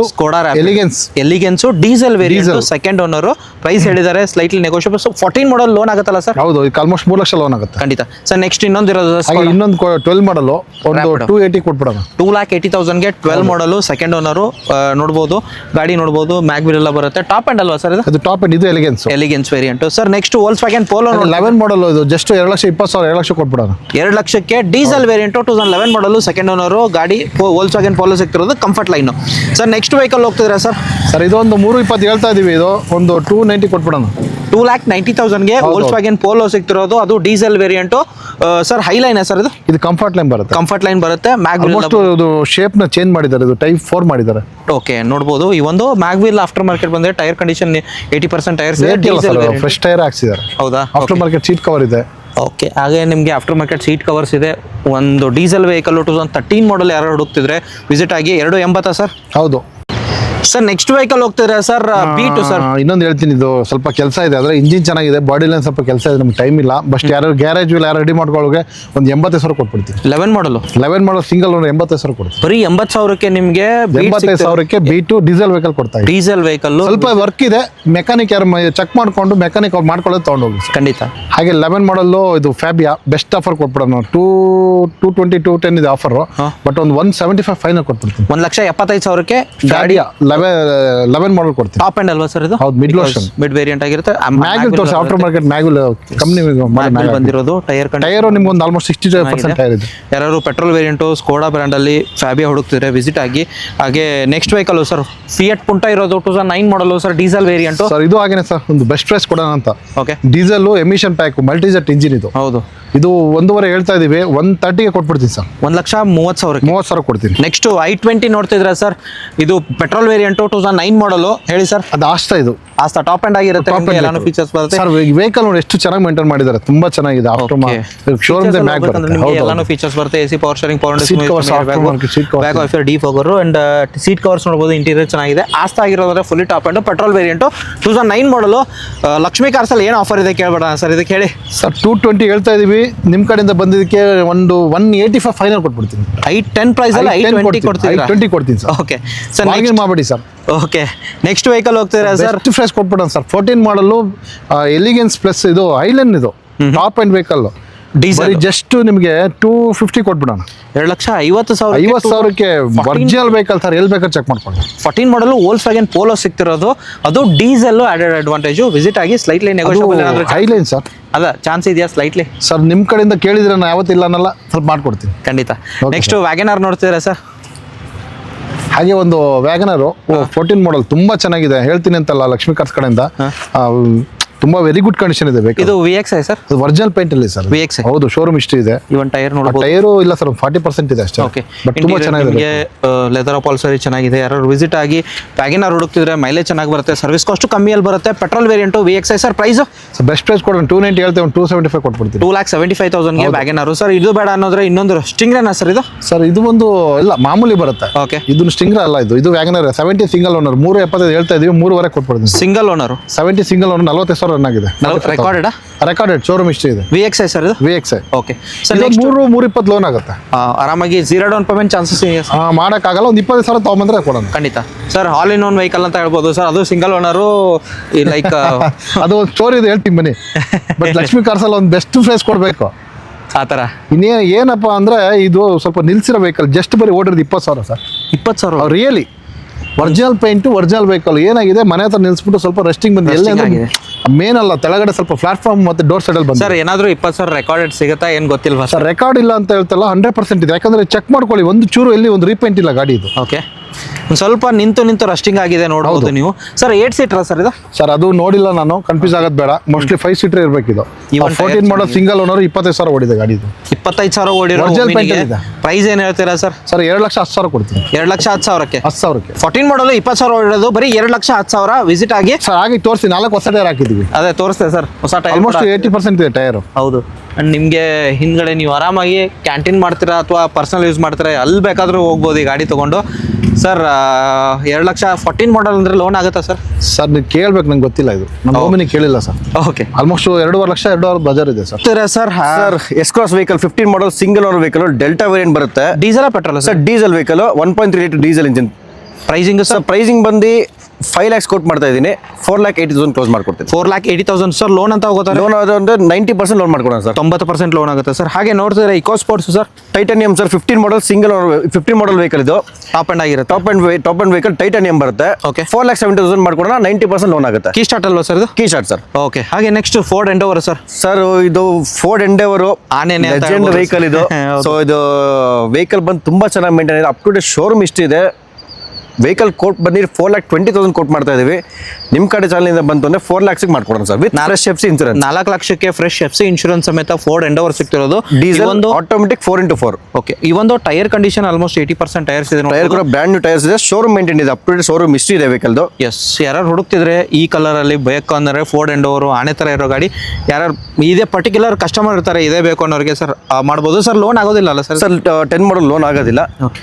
elegance diesel variant second owner. Price ಹೇಳಿದ್ದಾರೆ slightly negotiable. So 14 model loan ಆಗುತ್ತಲ್ಲ ಸರ್? ಹೌದು, ಈಗ ಆಲ್ಮೋಸ್ಟ್ 3 ಲಕ್ಷ ಲೋನ್ ಆಗುತ್ತೆ. ಖಂಡಿತ ಸರ್. ನೆಕ್ಸ್ಟ್ ಇನ್ನೊಂದು ಇರೋದು ಇನ್ನೊಂದು 12 ಮಾಡಲ್ ಒಂದು 280 ಕೊಟ್ಬಿಡೋಣ. 2,80,000ಗೆ 12 ಮಾಡಲ್ ಸೆಕೆಂಡ್ ಓನರ್ ನೋಡಬಹುದು. ಗಾಡಿ ನೋಡಬಹುದು, ಮ್ಯಾಗ್ವಿಲ್ ಎಲ್ಲ ಬರುತ್ತೆ. ಟಾಪ್ ಎಂಡ್ ಅಲ್ವಾ ಸರ್ ಇದು? Top end. ಇದು elegance variant. Sir next Volkswagen Polo 11 model. ಇದು ಜಸ್ಟ್ 2,20,000 2 ಲಕ್ಷ ಕೊಟ್ಬಿಡೋಣ. 2 ಲಕ್ಷಕ್ಕೆ diesel variant 2011 model second owner ಗಾಡಿ. ವೋಲ್ಕ್ಸ್ವ್ಯಾಗನ್ ಪೋಲೋ ಸಿಗ್ತಿರೋದು comfort line. Sir next vehicle ಹೋಗ್ತಿದ್ರೆ ಸರ್? ಸರ್ ಇದೊಂದು 320 ಹೇಳ್ತಾ ಇದೀವಿ, ಇದು ಒಂದು 290 ಕೊಟ್ಬಿಡೋಣ. 2,90,000ಗೆ ವೋಲ್ಕ್ಸ್ವ್ಯಾಗನ್ ಪೋಲೋ ಸಿಗ್ತಿರೋದು, ಅದು diesel variant. Sir highline sir ಇದು? ಇದು ಕಂಫರ್ಟ್ ಲೈನ್ ಬರುತ್ತೆ. ಮ್ಯಾಗ್ವಿಲ್ ಇದು ಶೇಪ್ ನ ಚೇಂಜ್ ಮಾಡಿದ್ದಾರೆ, ಇದು ಟೈಪ್ 4 ಮಾಡಿದ್ದಾರೆ. ಓಕೆ, ನೋಡಬಹುದು. ಈ ಒಂದು ಮ್ಯಾಗ್ವಿಲ್ ಆಫ್ಟರ್ ಮಾರ್ಕೆಟ್ ಬಂದ್ರೆ ಟೈರ್ ಕಂಡೀಷನ್ 80% ಟೈರ್ಸ್ ಇದೆ. ಡೀಸೆಲ್ ಫ್ರೆಶ್ ಟೈರ್ ಹಾಕ್ಸಿದ್ದಾರೆ. ಹೌದಾ? ಆಫ್ಟರ್ ಮಾರ್ಕೆಟ್ ಸೀಟ್ ಕವರ್ ಇದೆ. ಓಕೆ, ಹಾಗೆ ನಿಮಗೆ ಆಫ್ಟರ್ ಮಾರ್ಕೆಟ್ ಸೀಟ್ ಕವರ್ಸ್ ಇದೆ. ಒಂದು ಡೀಸೆಲ್ ವೆಹಿಕಲ್ 2013 ಮಾಡಲ್ ಯಾರು ಹುಡುಕ್ತಿದ್ರೆ ವಿಸಿಟ್ ಆಗಿ. 280 ಸರ್? ಹೌದು ಸರ್. ನೆಕ್ಸ್ಟ್ ವೆಹಿಕಲ್ ಹೋಗ್ತಿದ್ರೆ ಸರ್ ಬೀಟು ಸರ್? ಇನ್ನೊಂದು ಹೇಳ್ತೀನಿ, ಇದು ಸ್ವಲ್ಪ ಕೆಲಸ ಇದೆ, ಅಂದ್ರೆ ಇಂಜಿನ್ ಚೆನ್ನಾಗಿದೆ, ಬಾಡಿ ಲೈನ್ ಸ್ವಲ್ಪ ಕೆಲಸ ಇದೆ, ನಮ್ಗೆ ಟೈಮ್ ಇಲ್ಲ. ಬಟ್ ಯಾರು ಗ್ಯಾರೇಜ್ ಯಾರು ರೆಡಿ ಮಾಡ್ಕೊಳ್ಳೋಕೆ ಒಂದು 85,000 ಕೊಟ್ಬಿಡ್ತೀನಿ. 11 ಮಾಡಲ್ ಸಿಂಗಲ್ ಓನರ್ 85,000 ಕೊಡ್ತೀನಿ. ಬರೀ 80,000ಕ್ಕೆ ನಿಮಗೆ 85,000ಕ್ಕೆ ಬೀಟು ಡೀಸೆಲ್ ವೆಹಿಕಲ್ ಕೊಡ್ತಾ ಇದೆ. ಡೀಸೆಲ್ ವೆಹಿಕಲ್ ಸ್ವಲ್ಪ ವರ್ಕ್ ಇದೆ, ಮೆಕ್ಯಾನಿಕ್ ಯಾರು ಚೆಕ್ ಮಾಡ್ಕೊಂಡು ಮೆಕ್ಯಾನಿಕ್ ಅವ್ರು ಮಾಡ್ಕೊಳ್ಳೋದು ತಗೊಂಡೋಗಿ. ಖಂಡಿತ. ಹಾಗೆ 11 ಮಾಡಲ್ ಇದು ಫ್ಯಾಬಿಯಾ ಬೆಸ್ಟ್ ಆಫರ್ ಕೊಟ್ಬಿಡೋಣ. 220 210 ಇದೆ ಆಫರ್. ಬಟ್ ಒಂದು 175 ಫೈನಲ್ ಕೊಟ್ಬಿಡ್ತೀನಿ. 1,75,000ಕ್ಕೆ ಗಾಡಿ 11 ಮಾಡಲ್ ಕೊಡ್ತೀನಿ. ಟಾಪ್ ಎಂಡ್ ಅಲ್ವಾ ಸರ್ ಇದು? ಹೌದು, ಮಿಡ್ ವೇರಿಯಂಟ್ ಆಗಿರುತ್ತೆ. ಮ್ಯಾಗ್ವಿಲ್ ತೋರಿಸಿ, ಆಫ್ಟರ್ ಮಾರ್ಕೆಟ್ ಮ್ಯಾಗ್ವಿಲ್ ಕಂಪನಿ ಬಂದಿರೋದು. ಟೈರ್ ನಿಮ್ಗೆ ಒಂದು ಆಲ್ಮೋಸ್ಟ್ 65% ಟೈರ್ ಇದೆ. ಯಾರು ಪೆಟ್ರೋಲ್ ವೇರಿಯಂಟ್ ಸ್ಕೋಡಾ ಬ್ರ್ಯಾಂಡ್ ಅಲ್ಲಿ ಫ್ಯಾಬಿಯಾ ಹುಡುಕ್ತಿದ್ರೆ ವಿಸಿಟ್ ಆಗಿ. ಹಾಗೆ next vehicle sir Fiat Punto ಇರೋದು 2009 model sir, diesel variant. Sir ಇದು ಹಾಗೇನೆ ಸರ್, ಒಂದು ಬೆಸ್ಟ್ ಪ್ರೈಸ್ ಕೊಡೋಣ ಅಂತ. Okay, diesel emission pack multijet engine ಇದು. ಹೌದು, ಇದು 1.5 ಹೇಳ್ತಾ ಇದೀವಿ, 130ಗೆ ಕೊಟ್ಬಿಡ್ತೀನಿ ಸರ್. 1,30,000 ಕೊಡ್ತೀನಿ. ನೆಕ್ಸ್ಟ್ i20 ನೋಡ್ತಿದ್ರೆ ಸರ್, ಇದು ಪೆಟ್ರೋಲ್ ವೇರಿಯಂಟ್ 2009 ಮಾಡಲ್. ಹೇಳಿ ಸರ್? ಅದು ಆಸ್ತಾ, ಇದು ಆಸ್ತಾ ಟಾಪ್ ಎಂಡ್ ಆಗಿರುತ್ತೆ. ಎಲ್ಲಾನು ಫೀಚರ್ಸ್ ಬರುತ್ತೆ ಸರ್. ವೆಹಿಕಲ್ ನೋಡಿ ಎಷ್ಟು ಚೆನ್ನಾಗಿ ಮೇಂಟೈನ್ ಮಾಡಿದ್ದಾರೆ, ತುಂಬಾ ಚೆನ್ನಾಗಿದೆ. ಆಫ್ಟರ್ ಶೋರೂಮ್ ದ ಮ್ಯಾಗ್ ಬರುತ್ತೆ, ಎಲ್ಲಾನು ಫೀಚರ್ಸ್ ಬರುತ್ತೆ. AC power steering, power seat covers, back wiper, defogger and seat covers ನೋಡಬಹುದು. ಇಂಟೀರಿಯರ್ ಚೆನ್ನಾಗಿದೆ. ಆಸ್ತಾ ಆಗಿರೋದ್ರೆ fully top end petrol variant 2009 model. Lakshmi cars ಅಲ್ಲಿ ಏನು ಆಫರ್ ಇದೆ ಕೇಳಬೇಡ ಸರ್, ಇದಕ್ಕೆ ಹೇಳಿ ಸರ್. 220 ಹೇಳ್ತಾ ಇದೀವಿ, ನಿಮ್ ಕಡೆಯಿಂದ ಬಂದಿದ್ದಕ್ಕೆ ಒಂದು 185 ಫೈನಲ್ ಕೊಟ್ಬಿಡ್ತೀನಿ. i10 ಪ್ರೈಸ್ ಅಲ್ಲಿ i20 ಕೊಡ್ತೀರಾ? i20 ಕೊಡ್ತೀನಿ ಸರ್. ಓಕೆ ಸರ್, ಮಾಡಬೇಡಿ ಸರ್. ಓಕೆ, ನೆಕ್ಸ್ಟ್ ವೆಹಿಕಲ್ ಹೋಗ್ತೀರಾ ಸರ್? ಫ್ರೆಶ್ ಕೊಟ್ಬಿಡೋಣ ಸರ್. 14 ಮಾಡಲು ಎಲಿಗೆನ್ಸ್ ಪ್ಲಸ್ ಇದು ಐಲೈನ್, ಇದು top end vehicle diesel. Just ನಿಮಗೆ 250 ಕೊಟ್ಬಿಡೋಣ. 2,50,000ಕ್ಕೆ ಒರಿಜಿನಲ್ ವೆಹಿಕಲ್ ಸರ್, ಎಲ್ಲಿ ಬೇಕಾದ್ರೆ ಚೆಕ್ ಮಾಡ್ಕೊಳ್ಳಿ. 14 ಮಾಡಲ್ ವೋಲ್ಕ್ಸ್ವ್ಯಾಗನ್ ಪೋಲೋ ಸಿಗ್ತಿರೋದು, ಅದು ಡೀಸೆಲ್ ಆಡೆಡ್ ಅಡ್ವಾಂಟೇಜ್. ವಿಸಿಟ್ ಆಗಿ ಸ್ಲೈಟ್ಲಿ ನೆಗೋಷಿಯಬಲ್ ಏನಾದರೂ ಐಲೈನ್ ಸರ್. ಅದ ಚಾನ್ಸ್ ಇದೆಯಾ ಸ್ಲೈಟ್ಲಿ? ಸರ್ ನಿಮ್ಮ ಕಡೆಯಿಂದ ಕೇಳಿದ್ರೆ ನಾನು ಯಾವತ್ತಿಲ್ಲ ಅನ್ನಲ್ಲ, ಸ್ವಲ್ಪ ಮಾಡ್ಕೊಡ್ತೀನಿ. ಖಂಡಿತ. ನೆಕ್ಸ್ಟ್ ವ್ಯಾಗನಾರ್ ನೋಡ್ತಿದ್ದೀರಾ ಸರ್? ಹಾಗೆ ಒಂದು ವ್ಯಾಗನರು 14 ಮಾಡಲ್ ತುಂಬಾ ಚೆನ್ನಾಗಿದೆ, ಹೇಳ್ತೀನಿ ಅಂತಲ್ಲ ಲಕ್ಷ್ಮೀ ಕಾರ್ಸ್ ಕಡೆಯಿಂದ. ತುಂಬಾ ವೆರಿ ಗುಡ್ ಕಂಡೀಷನ್ ಇದೆ. ಇದು VXI ಸರ್? ಒರಿಜಿನಲ್ ಪೇಂಟ್ ಅಲ್ಲಿ ಸರ್. VXI. ಹೌದು, ಶೋರೂಮ್ ಹಿಸ್ಟ್ರಿ ಇದೆ. ಇವನ್ ಟೈರ್ ನೋಡಬಹುದು. ಟೈರು ಇಲ್ಲ ಸರ್, 40% ಇದೆ ಅಷ್ಟೇ. ಓಕೆ, ಬಟ್ ತುಂಬಾ ಚೆನ್ನಾಗಿದೆ. ಲೆದರ್ ಪಾಲ್ಸರಿ ಚೆನ್ನಾಗಿದೆ. ಯಾರು ವಿಸಿಟ್ ಆಗಿ ವ್ಯಾಗನಾರ್ ಹುಡುಕ್ತಿದ್ರೆ ಮೈಲೇಜ್ ಚೆನ್ನಾಗಿ ಬರುತ್ತೆ, ಸರ್ವಿಸ್ ಕಾಸ್ಟ್ ಕಮ್ಮಿಯಲ್ಲಿ ಬರುತ್ತೆ. Petrol variant VXI sir. Price best price ಕೊಡೋಣ. 290 ಹೇಳ್ತೇವೆ, 275 ಕೊಟ್ಬಿಡ್ತೀನಿ. 2,75,000ಗೆ ವ್ಯಾಗನಾರ್ ಸರ್. ಇದು ಬೇಡ ಅನ್ನೋದ್ರೆ ಇನ್ನೊಂದು ಸ್ಟಿಂಗ್ರೇನಾ ಸರ್ ಇದು? ಸರ್ ಇದು ಒಂದು ಇಲ್ಲ ಮಾಮೂಲಿ ಬರುತ್ತೆ. ಓಕೆ, ಇದು ಸ್ಟಿಂಗ್ರ ಅಲ್ಲ, ಇದು ವ್ಯಾಗನರ್ 70 ಸಿಂಗಲ್ ಓನರ್. 375 ಹೇಳ್ತಾ ಇದೀವಿ, 3.5 ಕೊಟ್ಬಿಡ್ತೀನಿ. ಸಿಂಗಲ್ ಓನರ್ 70 ಸಿಂಗಲ್ ಓನರ್ 40,000 ಸಾವಿರ ರನ್ ಆಗಿದೆ. ರೆಕಾರ್ಡೆಡ್ ರೆಕಾರ್ಡೆಡ್ ಶೋರೂಮ್ ಇಷ್ಟೇ ಇದೆ. VXI ಸರ್ ಇದು. VXI. ಓಕೆ ಸರ್, ಇದು 320 ಲೋನ್ ಆಗುತ್ತೆ. ಆರಾಮಾಗಿ 0 ಡೌನ್ ಪೇಮೆಂಟ್ ಚಾನ್ಸಸ್ ಇದೆ ಸರ್. ಮಾಡೋಕ್ಕಾಗಲ್ಲ, ಒಂದು 20,000 ತೊಗೊಂಬಂದ್ರೆ ಕೊಡೋಣ. ಖಂಡಿತ sir. All in one vehicle ಅಂತ ಹೇಳ್ಬೋದು ಸರ್. ಅದು ಸಿಂಗಲ್ ಓನರು ಲೈಕ್ ಅದು ಒಂದು ಸ್ಟೋರಿ ಇದೆ, ಹೇಳ್ತೀನಿ ಬನ್ನಿ. ಬಟ್ ಲಕ್ಷ್ಮಿ ಕಾರ್ಸಲ್ಲಿ ಒಂದು ಬೆಸ್ಟ್ ಪ್ರೈಸ್ ಕೊಡಬೇಕು ಆ ಥರ. ಏನಪ್ಪ ಅಂದರೆ ಇದು ಸ್ವಲ್ಪ ನಿಲ್ಸಿರೋ ವೆಹಿಕಲ್, ಜಸ್ಟ್ ಬರೀ ಓಡಿರೋದು 20,000 sir. 20,000 really original paint, original vehicle. ಏನಾಗಿದೆ, ಮನೆ ಹತ್ರ ನಿಲ್ಸ್ಬಿಟ್ಟು ಸ್ವಲ್ಪ ರೆಸ್ಟಿಂಗ್ ಬಂದು ಎಲ್ಲ ಆಗಿದೆ. ಮೇನ್ ಅಲ್ಲ, ತೆಳಗಡೆ ಸ್ವಲ್ಪ ಪ್ಲಾಟ್ಫಾರ್ಮ್ ಮತ್ತು ಡೋರ್ ಸೈಡಲ್ಲಿ ಬಂದು ಸರ್. ಏನಾದರೂ 20,000 ರೆಕಾರ್ಡೆಡ್ ಸಿಗುತ್ತಾ ಏನು ಗೊತ್ತಿಲ್ವಾ ಸರ್? ರೆಕಾರ್ಡ್ ಇಲ್ಲ ಅಂತ ಹೇಳ್ತಲ್ಲ, 100% ಇದೆ. ಯಾಕಂದರೆ ಚೆಕ್ ಮಾಡ್ಕೊಳ್ಳಿ, ಒಂದು ಚೂರು ಎಲ್ಲಿ ಒಂದು ರೀಪೇಂಟ್ ಇಲ್ಲ ಗಾಡಿ ಇದು. ಓಕೆ, ಒಂದು ಸ್ವಲ್ಪ ನಿಂತು ರಸ್ಟಿಂಗ್ ಆಗಿದೆ ನೋಡ್ಬೋದು ನೀವು ಸರ್. 8 ಸೀಟರ್ ಸರ್ ಇದು? ಸರ್ ಅದು ನೋಡಿಲ್ಲ ನಾನು, ಕನ್ಫ್ಯೂಸ್ ಆಗೋದು ಬೇಡ. ಮೋಸ್ಟ್ಲಿ 5 ಸೀಟರ್ ಇರಬೇಕಿದು. 14 ಮಾಡಲ್ ಸಿಂಗಲ್ ಓನರ್, 25,000 ಓಡಿದೆ ಗಾಡಿ ಇದು. 25,000 ಓಡಿರೋ Original paint ಇದೆ. ಪ್ರೈಸ್ ಏನು ಹೇಳ್ತೀರಾ ಸರ್? ಸರ್ 2,10,000 ಕೊಡ್ತೀನಿ. 2,10,000ಕ್ಕೆ 10,000ಕ್ಕೆ 14 ಮಾಡಲು 20,000 ಓಡಿರೋದು, ಬರೀ 2,10,000 ವಿಸಿಟ್ ಆಗಿ. ಸರ್ ಹಾಗೆ ತೋರಿಸಿ, 4 ಹೊಸ ಟೈರ್ ಹಾಕಿದ್ದೀವಿ. ಅದೇ ತೋರಿಸ್ತೆ ಸರ್, ಹೊಸ ಟೈರ್. ಆಲ್ಮೋಸ್ಟ್ 80% ಇದೆ ಟೈರು. ಹೌದು. ಅಂಡ್ ನಿಮಗೆ ಹಿಂದ್ಗಡೆ ನೀವು ಆರಾಮಾಗಿ ಕ್ಯಾಂಟೀನ್ ಮಾಡ್ತೀರಾ ಅಥವಾ ಪರ್ಸನಲ್ ಯೂಸ್ ಮಾಡ್ತೀರಾ, ಅಲ್ಲಿ ಬೇಕಾದರೂ ಹೋಗ್ಬೋದು ಈ ಗಾಡಿ ತೊಗೊಂಡು ಸರ್. 2,00,000 14 ಮಾಡಲ್ ಅಂದರೆ ಲೋನ್ ಆಗುತ್ತಾ ಸರ್? ಸರ್ ನೀವು ಕೇಳ್ಬೇಕು, ನಂಗೆ ಗೊತ್ತಿಲ್ಲ ಇದು. ನಮ್ಮ ಒಮ್ಮಿನಿ ಕೇಳಿಲ್ಲ ಸರ್. ಓಕೆ, ಆಲ್ಮೋಸ್ಟ್ 2.5 ಲಕ್ಷ 2,000 ಬಜಾರ್ ಇದೆ sir. Sir sir S cross vehicle 15 model single owner vehicle, Delta variant ಬರುತ್ತೆ. Diesel petrol sir diesel vehicle, 1.3 litre diesel engine. Pricing sir pricing ಬಂದು 5 lakhs ಕೊಟ್ಟು ಮಾಡ್ತಾ ಇದ್ದೀನಿ. 4,80,000 ಕ್ಲೋಸ್ ಮಾಡ್ಕೊಡ್ತೀನಿ. 4,80,000 ಸರ್. ಲೋನ್ ಅಂತ ಹೋಗೋತಾರೆ? ಲೋನ್ ಒಂದು 90% ಲೋನ್ ಮಾಡ್ಕೊಡೋಣ ಸರ್. 90% ಲೋನ್ ಆಗುತ್ತೆ ಸರ್. ಹಾಗೆ ನೋಡ್ತಿದ್ರೆ Eco Sports sir, titanium sir 15 model single 15 model vehicle ಇದು. ಟಾಪ್ ಅಂಡ್ ಆಗಿರುತ್ತೆ. ಟಾಪ್ ಅಂಡ್ ವೆಹಿಕಲ್ ಟೈಟಾನಿಯಂ ಬರುತ್ತೆ. Okay. 4,70,000 ಮಾಡ್ಕೊಡೋಣ, 90% ಲೋನ್ ಆಗುತ್ತೆ. ಕೀ ಸ್ಟಾರ್ಟ್ ಅಲ್ವಾ ಸರ್ ಇದು? Key start sir. ಓಕೆ. ಹಾಗೆ next Ford Endeavour sir. Sir ಇದು ಫೋರ್ಡ್ ಎಂಡೆವರ್ ಆನೆನೆ ಅಂತ ಲೆಜೆಂಡ್ ಹೇಳ್ಬೋದು. ವೆಹಿಕಲ್ ಇದು. ಹೌದು. ಸೊ ಇದು ವೆಹಿಕಲ್ ಬಂದು ತುಂಬಾ ಚೆನ್ನಾಗಿ ಮೇಂಟೈನ್ ಇದೆ. ಅಪ್ ಟು ಡೇಟ್ ಶೋರೂಮ್ ಇಷ್ಟಿದೆ. ವೆಹಿಕಲ್ ಕೋಟ್ ಬಂದು 4,20,000 ಕೋಟ್ ಮಾಡ್ತಾ ಇದೀವಿ. ನಿಮ್ಮ ಕಡೆ ಚಾನಲಿಂದ ಬಂತು ಅಂದ್ರೆ 4 lakhs ಮಾಡ್ಕೊಡೋಣ sir, with fresh FC insurance. 4 ಲಕ್ಷಕ್ಕೆ ಫ್ರೆಶ್ FC ಇನ್ಶೂರೆನ್ಸ್ ಸಮೇತ ಫೋರ್ಡ್ ಎಂಡೋವರ್ ಸಿಗ್ತಿರೋದು. ಡೀಸೆಲ್ ಒಂದು ಆಟೋಮೆಟಿಕ್ 4x4. ಓಕೆ. ಈ ಒಂದು ಟೈರ್ ಕಂಡೀಷನ್ ಆಲ್ಮೋಸ್ಟ್ 80% ಟೈರ್ಸ್ ಇದೆ. ಟೈರ್ ಕೂಡ ಬ್ರ್ಯಾಂಡ್ ನ್ಯೂ ಟೈರ್ಸ್ ಇದೆ. ಶೋರೂಮ್ ಮೇಂಟೈನ್ ಇದೆ. Up to date showroom history ಇದೆ ವೆಹಿಕಲ್ದು. ಎಸ್. ಯಾರು ಹುಡುಕ್ತಿದ್ರೆ ಈ ಕಲರ್ ಅಲ್ಲಿ ಬೇಕು ಅಂದ್ರೆ ಫೋರ್ಡ್ ಎಂಡೋವರ್ ಆನೆ ತರ ಇರೋ ಗಾಡಿ, ಯಾರು ಇದೇ ಪರ್ಟಿಕ್ಯುಲರ್ ಕಸ್ಟಮರ್ ಇರ್ತಾರೆ ಇದೇ ಬೇಕು ಅನ್ನೋರಿಗೆ ಸರ್ ಮಾಡ್ಬೋದು ಸರ್. ಲೋನ್ ಆಗೋದಿಲ್ಲ ಅಲ್ಲ ಸರ್? ಸರ್ 10 ಮಾಡಲ್ ಲೋನ್ ಆಗೋದಿಲ್ಲ. ಓಕೆ.